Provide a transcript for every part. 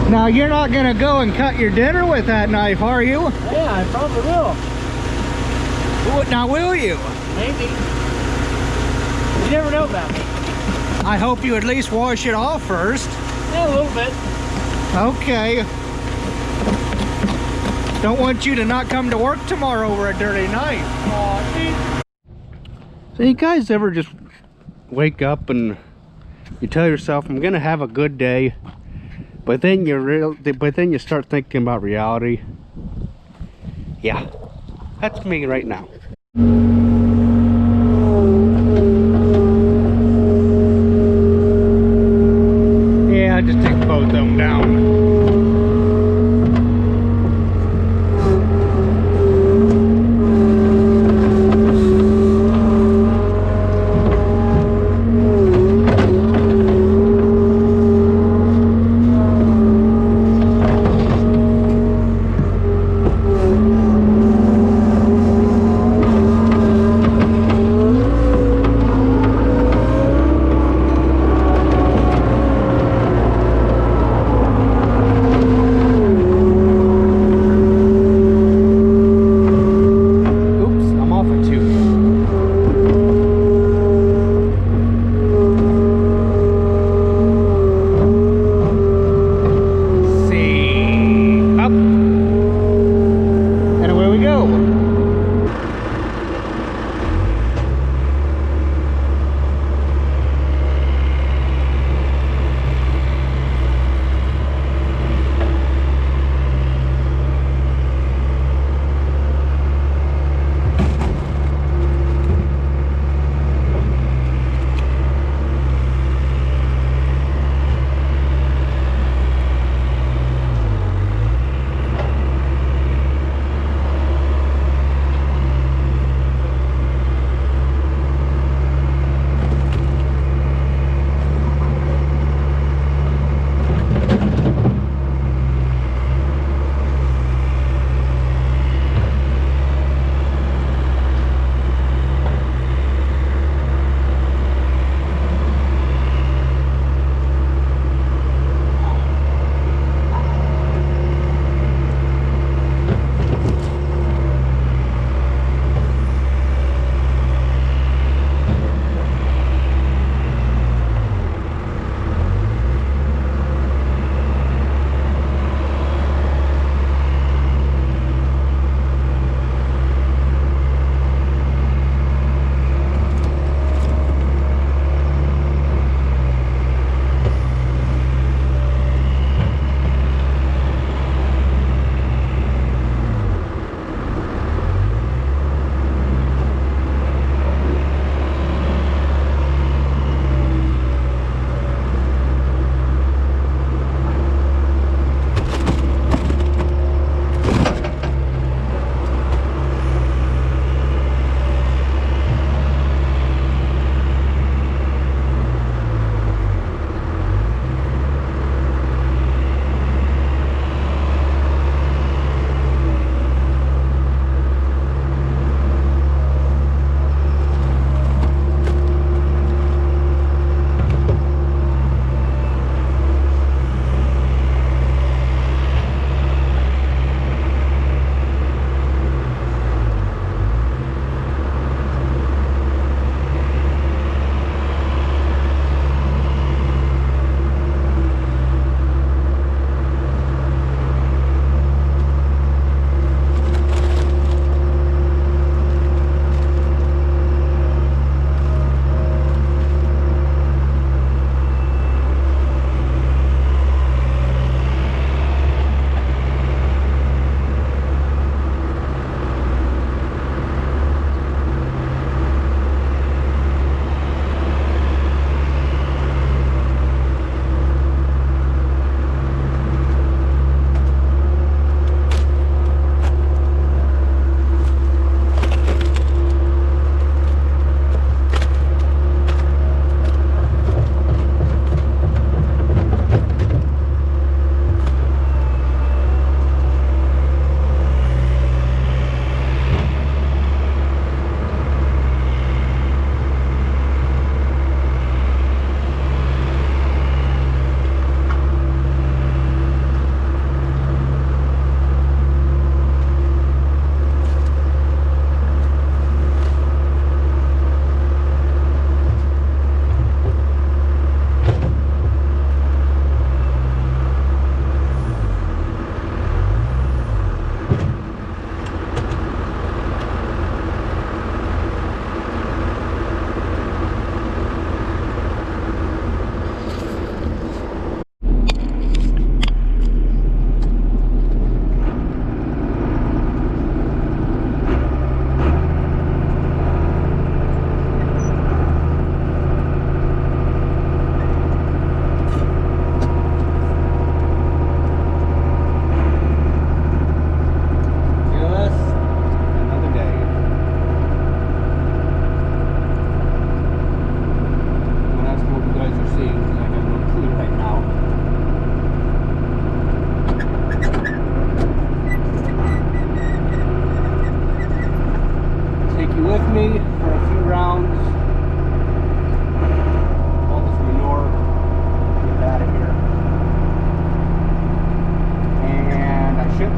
Now you're not gonna go and cut your dinner with that knife, are you? Yeah, I probably will. Now will you? Maybe. You never know about me. I hope you at least wash it off first. Yeah, a little bit. Okay. Don't want you to not come to work tomorrow over a dirty knife. Aw, So you guys ever just wake up and you tell yourself, I'm gonna have a good day, but then you start thinking about reality? Yeah, that's me right now. Yeah, just take both of them down.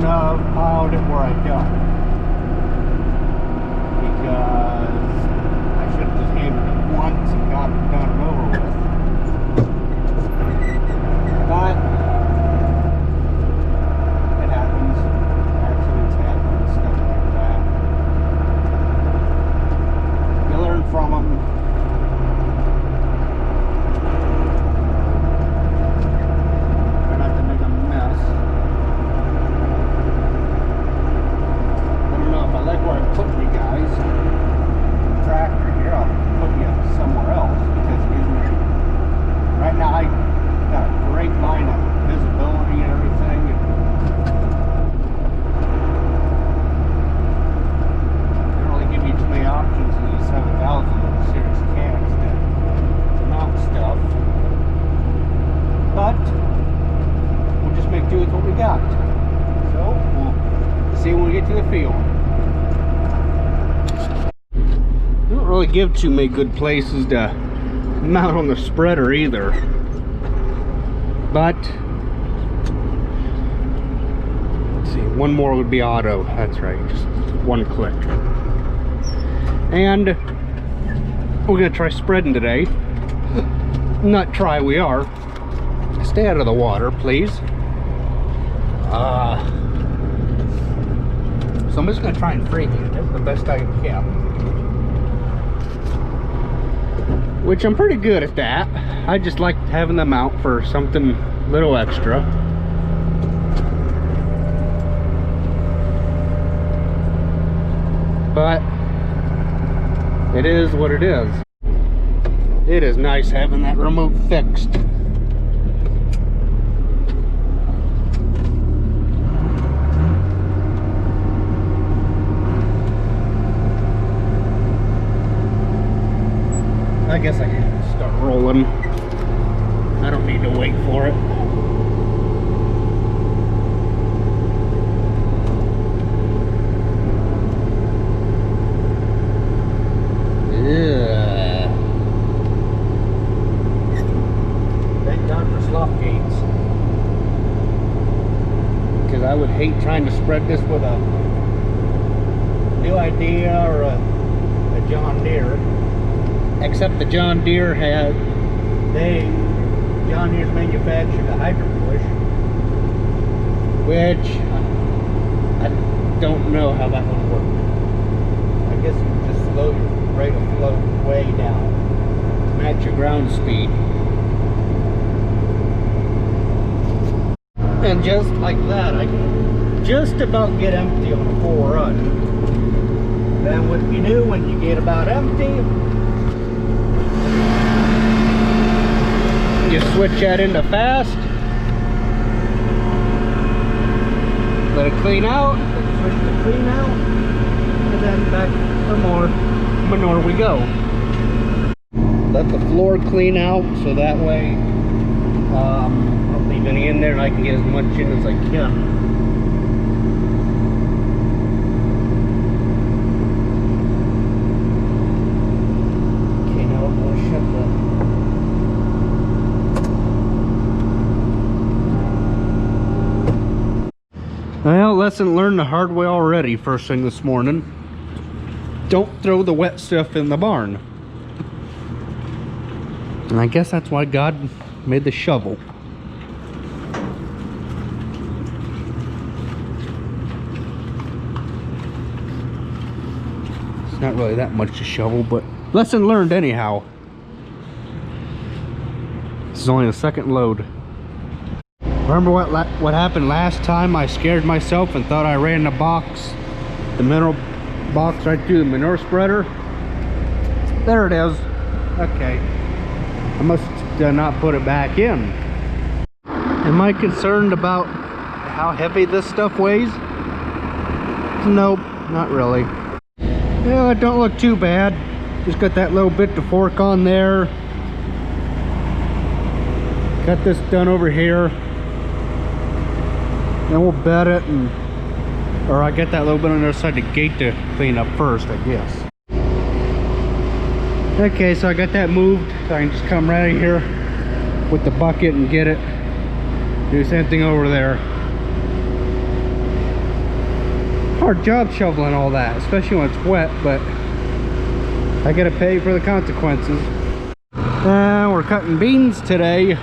shouldn't have piled it where I done. Because I should have just handled it once and got it done and over with. But it happens. Accidents happen, stuff like that. You learn from them. Try not to make a mess. I don't know if I like where I put you guys. Tractor here, I'll put you somewhere else because it gives me. Right now, I got a great line of visibility and everything. They don't really give you too many options in these 7000 series cabs to mount stuff. But we'll just make do with what we got. So we'll see when we get to the field. They don't really give too many good places to mount on the spreader either. But let's see, one more would be auto. That's right, just one click. And we're gonna try spreading today. Not try, we are. Stay out of the water, please. So I'm just gonna try and free it. That's the best I can. Which I'm pretty good at that. I just like having them out for something little extra. But it is what it is. It is nice having that remote fixed. I guess I can start rolling. I don't need to wait for it. Yeah. Thank God for slop gates. Because I would hate trying to spread this with a new idea or a John Deere. Except the John Deere had, John Deere's manufactured a hydro push, which I don't know how that would work. I guess you just slow your rate of flow way down to match your ground speed. And just like that, I can just about get empty on a full run. Then what you do when you get about empty, you switch that into fast, let it clean out, switch to clean out, and then back for more manure we go. Let the floor clean out so that way I don't leave any in there and I can get as much in as I can. Okay, now I'm going to shut the Well, lesson learned the hard way already first thing this morning. Don't throw the wet stuff in the barn. And I guess that's why God made the shovel. It's not really that much to shovel, but lesson learned anyhow. This is only the second load. Remember what happened last time? I scared myself and thought I ran the mineral box right through the manure spreader. There it is. Okay. I must not put it back in. Am I concerned about how heavy this stuff weighs? Nope, not really. Yeah, it don't look too bad. Just got that little bit to fork on there. Got this done over here. Then we'll bed it, or I get that little bit on the other side of the gate to clean up first, I guess. Okay, so I got that moved, so I can just come right in here with the bucket and get it. Do the same thing over there. hard job shoveling all that, especially when it's wet, but I gotta pay for the consequences. We're cutting beans today.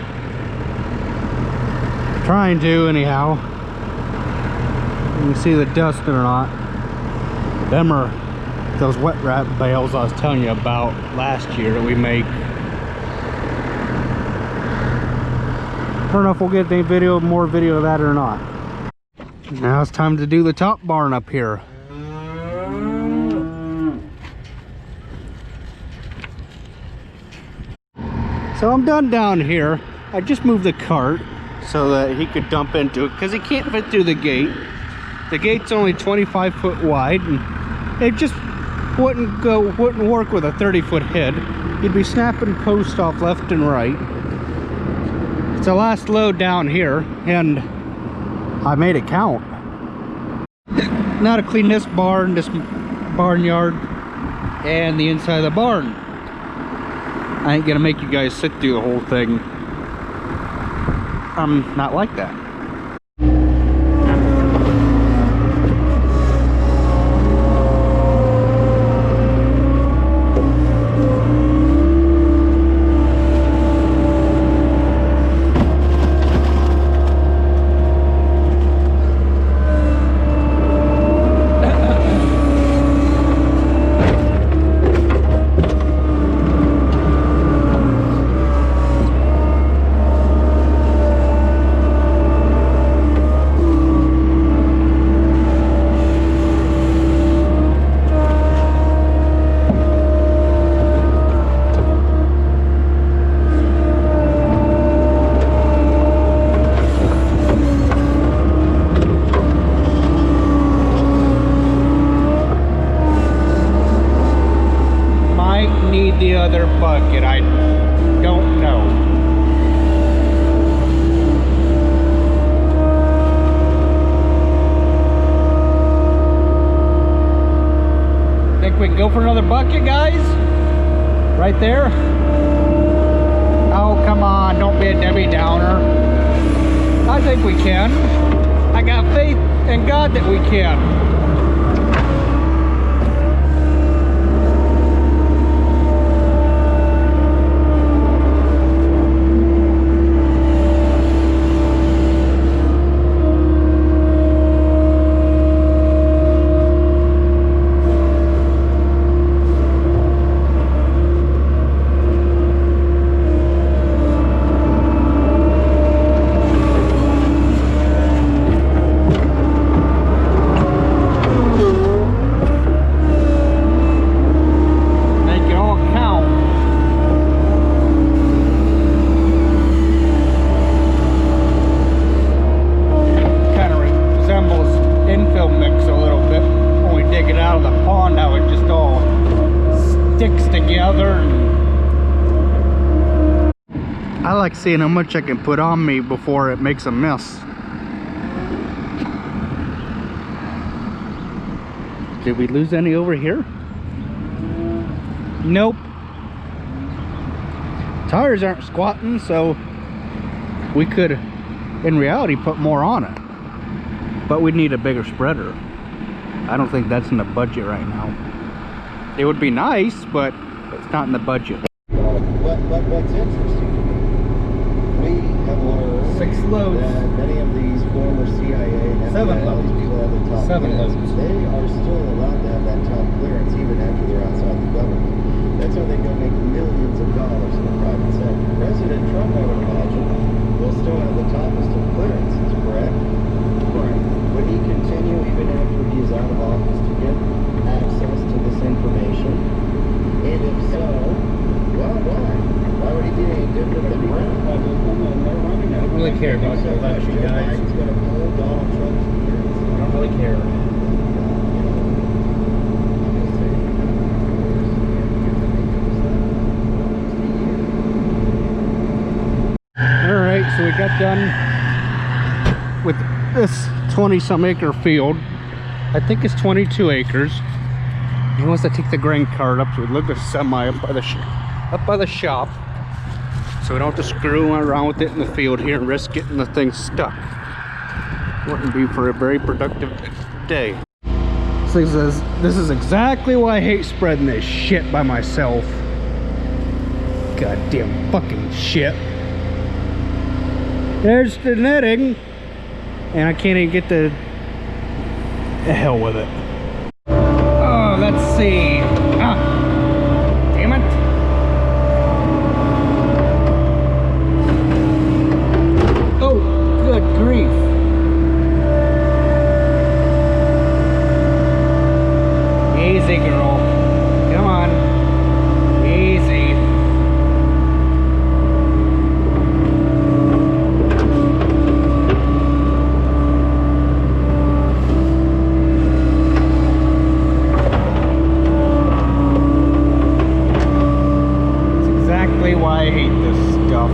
Trying to, anyhow. You can see the dust or not. Them are those wet wrap bales I was telling you about last year that we make. I don't know if we'll get any more video of that or not. Now it's time to do the top barn up here. So I'm done down here. I just moved the cart so that he could dump into it because he can't fit through the gate. The gate's only 25 foot wide and it just wouldn't work with a 30-foot head. You'd be snapping posts off left and right. It's the last load down here and I made it count. Now to clean this barn, this barnyard, and the inside of the barn. I ain't gonna make you guys sit through the whole thing. I'm not like that. The other bucket, I don't know. Think we can go for another bucket, guys? Right there? Oh, come on, don't be a Debbie Downer. I think we can. I got faith in God that we can. I like seeing how much I can put on me before it makes a mess. Did we lose any over here? Nope. Tires aren't squatting, so we could, in reality, put more on it. But we'd need a bigger spreader. I don't think that's in the budget right now. It would be nice, but it's not in the budget. What's interesting, we have learned 6 loads. that many of these former CIA and 7 FBI loads. people have the top 7 clearance. loads. They are still allowed to have that top clearance even after they're outside the government. That's how they go make millions of dollars in the private sector. President Trump, I would imagine, will still have the toppest of clearances, correct? Correct. Would he continue even after he is out of office to get access to this information? And if so, well, why? Why would he be any different than Brown? I don't really care about the election, guys. Biden's going to pull Donald Trump's clearance. I don't really care. Alright, so we got done with this 20-some acre field. I think it's 22 acres. He wants to take the grain cart up, so we look at a semi up by the shop, so we don't have to screw around with it in the field here and risk getting the thing stuck. Wouldn't be for a very productive day. This is exactly why I hate spreading this shit by myself. Goddamn fucking shit. There's the netting. And I can't even get the hell with it. Oh, let's see. Ah, damn it. Oh, good grief. Easy, girl. Come on. Easy. Why I hate this stuff.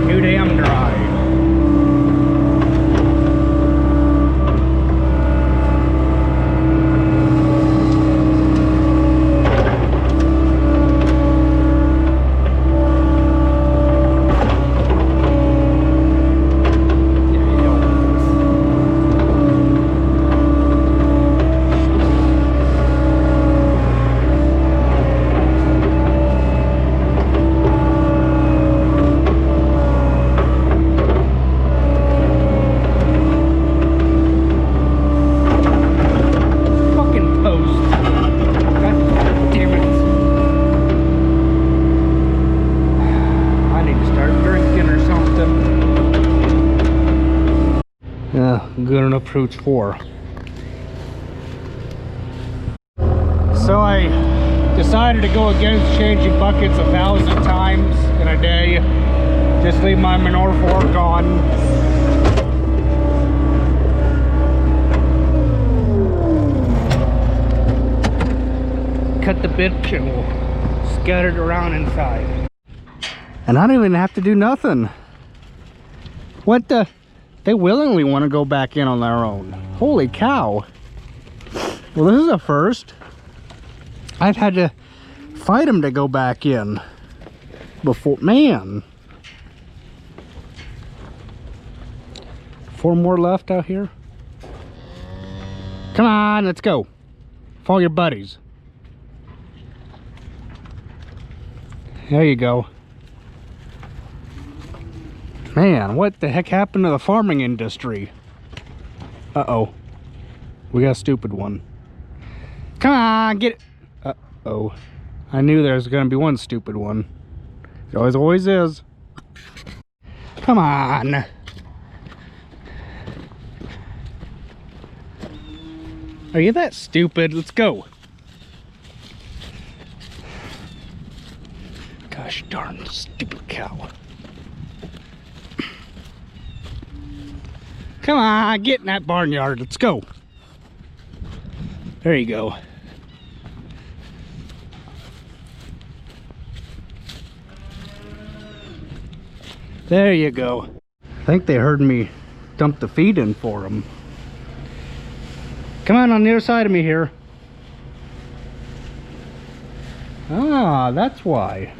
Too damn dry. Good enough fruits for. So I decided to go against changing buckets 1,000 times in a day. Just leave my manure fork on. Cut the bitch and we'll scatter it around inside. And I don't even have to do nothing. What the? They willingly want to go back in on their own. Holy cow. Well, this is a first. I've had to fight them to go back in before. Man. 4 more left out here. Come on, let's go. Follow your buddies. There you go. Man, what the heck happened to the farming industry? Uh-oh. We got a stupid one. Come on, get it. Uh-oh. I knew there was going to be one stupid one. There always is. Come on. Are you that stupid? Let's go. Gosh darn stupid cow. Come on, get in that barnyard. Let's go. There you go. There you go. I think they heard me dump the feed in for them. Come on the other side of me here. Ah, that's why.